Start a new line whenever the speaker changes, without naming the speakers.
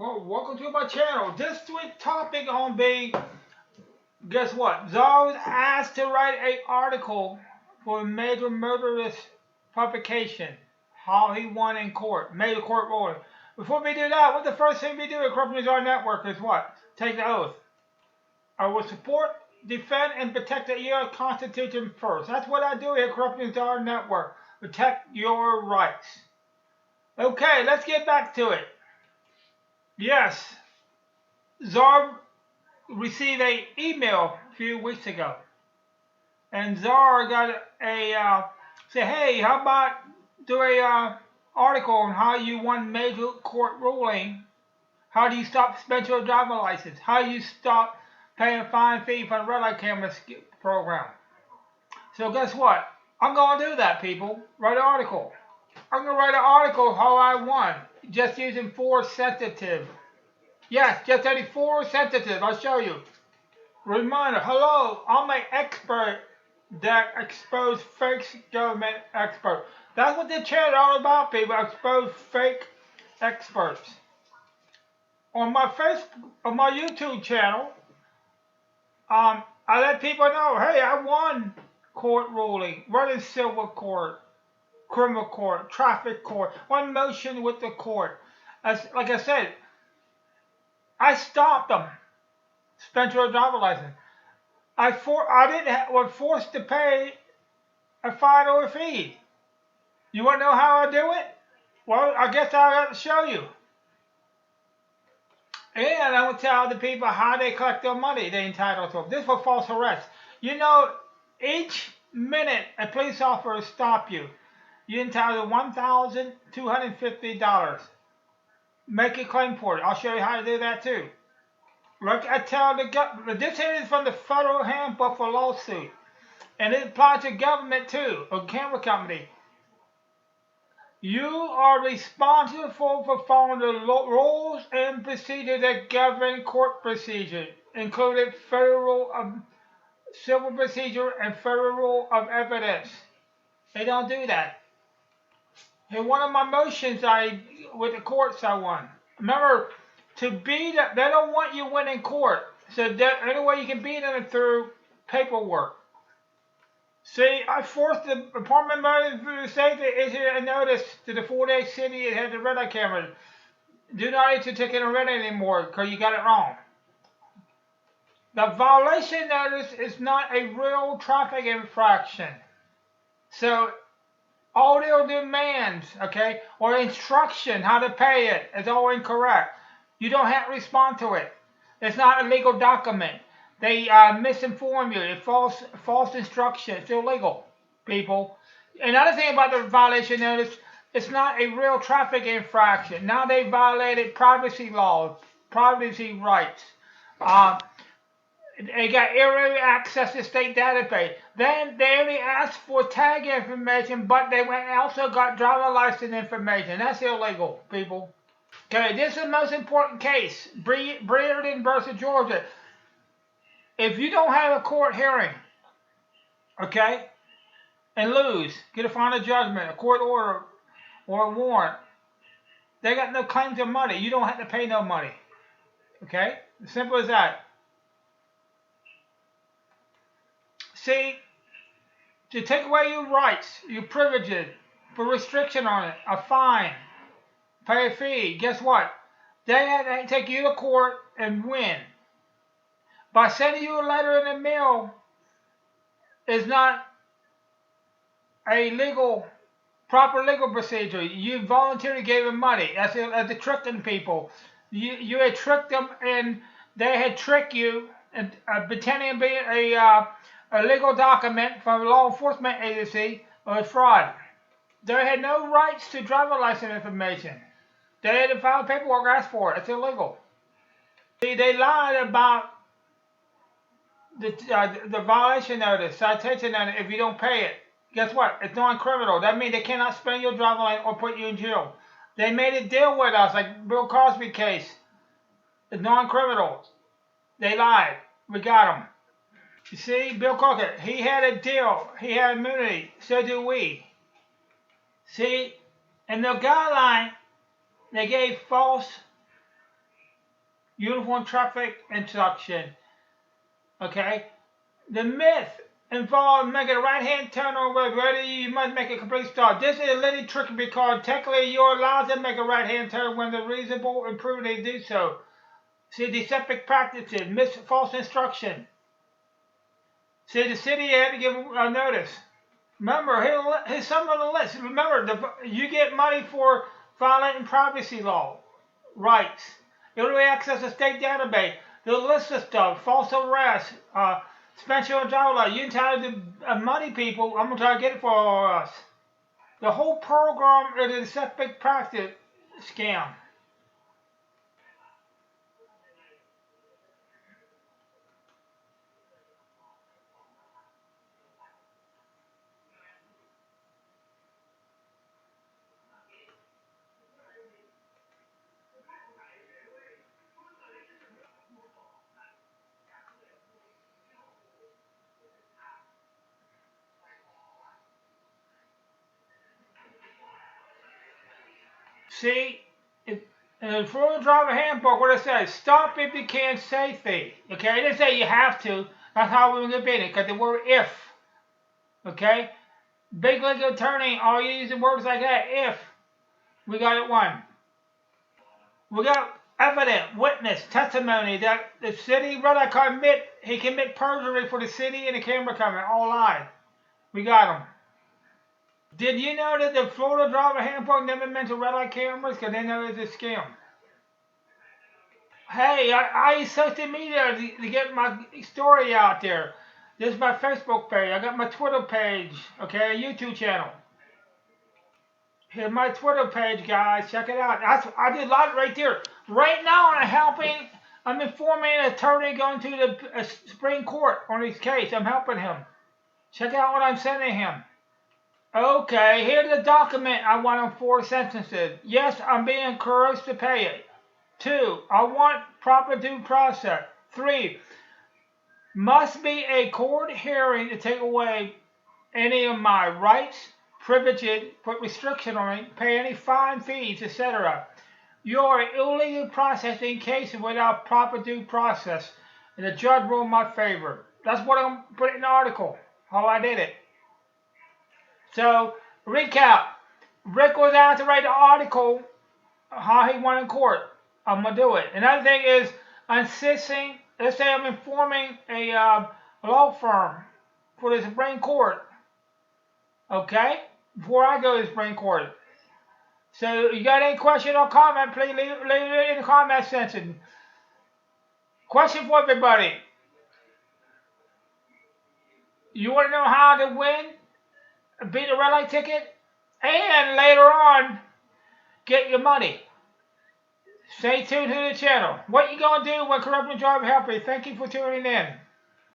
Well, welcome to my channel. This week's topic on be, guess what? Czar was asked to write an article for a major murderous publication. How he won in court, made a court ruling. Before we do that, what's the first thing we do at Corruption Czar Network is what? Take the oath. I will support, defend, and protect the U.S. Constitution first. That's what I do here at Corruption Czar Network. Protect your rights. Okay, let's get back to it. Yes, Czar received an email a few weeks ago, and Czar got say, hey, how about do a article on how you won major court ruling? How do you stop suspending your driver license? How do you stop paying a fine fee for the red light camera program? So guess what? I'm gonna do that, people. Write an article. I'm gonna write an article how I won, just using 4 sensitive. Yes, just only 4 sensitive. I'll show you. Reminder, hello, I'm an expert that expose fake government experts. That's what this channel is all about, people. Expose fake experts. On my YouTube channel, I let people know, hey, I won court ruling, running civil court, criminal court, traffic court, one motion with the court. Like I said, I stopped them. Spent your driver license. Was forced to pay a fine or a fee. You want to know how I do it? Well, I guess I got to show you. And I will tell the people how they collect their money they're entitled to. This is for false arrest. You know, each minute a police officer stop you, you're entitled to $1,250. Make a claim for it. I'll show you how to do that too. Like I tell the government, this here is from the Federal Handbook for Lawsuit, and it applies to government too, or camera company. You are responsible for following the rules and procedures that govern court procedure, including Federal Civil Procedure and Federal Rule of Evidence. They don't do that. In one of my motions with the courts I won. Remember, they don't want you winning court. So the only way you can beat them is through paperwork. See, I forced the Department of Motor Safety to issue a notice to the 4-day city that had the red light camera. Do not issue a ticket on red anymore because you got it wrong. The violation notice is not a real traffic infraction. So all their demands, okay, or instruction how to pay it is all incorrect. You don't have to respond to it. It's not a legal document. They misinform you. It's false instruction. It's illegal, people. Another thing about the violation notice, it's not a real traffic infraction. Now they violated privacy laws, privacy rights. They got area access to state database. Then they only asked for tag information, but they also got driver license information. That's illegal, people. Okay, this is the most important case. Brereton versus Georgia. If you don't have a court hearing, okay, and lose, get a final judgment, a court order, or a warrant, they got no claim to money. You don't have to pay no money. Okay? As simple as that. See, to take away your rights, your privileges, put restriction on it, a fine, pay a fee, guess what? They take you to court and win. By sending you a letter in the mail is not a proper legal procedure. You voluntarily gave them money. That's the tricking people. You had tricked them, and they had tricked you, and pretending to be a legal document from a law enforcement agency or fraud. They had no rights to driver license information. They had to file paperwork, ask for it. It's illegal. See, they lied about the violation notice, citation notice, if you don't pay it. Guess what? It's non-criminal. That means they cannot suspend your driver license or put you in jail. They made a deal with us, like Bill Cosby case. It's non-criminal. They lied. We got them. You see, Bill Cosby, he had a deal. He had immunity. So do we. See, in the guideline, they gave false uniform traffic instruction. Okay? The myth involves making a right-hand turn on the road. Ready, you must make a complete stop. This is a little tricky because technically you're allowed to make a right-hand turn when there's reasonable improvement to do so. See, deceptive practices, false instruction. See, the city had to give a notice. Remember, here's some of the list. Remember, you get money for violating privacy law rights. Illegal access to state database. The list of stuff. False arrest. Special driver law. You entitled to money, people. I'm gonna try to get it for us. The whole program is a deceptive practice scam. See, in the Florida Driver Handbook, what it says, stop if you can, safety. Okay, it didn't say you have to. That's how we're going to be it, because the word if. Okay? Big legal attorney, all using words like that, if. We got it one. We got evidence, witness, testimony that the city brother he commit perjury for the city and the camera company, all lied. We got him. Did you know that the Florida Driver Handbook never mentioned red light cameras because they know it's a scam? Hey, I use social media to get my story out there. This is my Facebook page. I got my Twitter page, okay, a YouTube channel. Here's my Twitter page, guys. Check it out. I did a lot right there. Right now, I'm informing an attorney going to the Supreme Court on his case. I'm helping him. Check out what I'm sending him. Okay, here's the document I want on 4 sentences. Yes, I'm being coerced to pay it. 2, I want proper due process. 3, must be a court hearing to take away any of my rights, privileges, put restriction on it, pay any fine, fees, etc. You are illegally processing cases without proper due process, and the judge ruled in my favor. That's what I'm putting in the article, how I did it. So, recap. Rick was out to write the article how he won in court. I'm going to do it. Another thing is, insisting, let's say I'm informing a law firm for the Supreme Court. Okay? Before I go to the Supreme Court. So, you got any question or comment, please leave it in the comment section. Question for everybody. You want to know how to win? Beat a red light ticket? And later on, get your money. Stay tuned to the channel. What you gonna do when corrupting driver help you? Thank you for tuning in.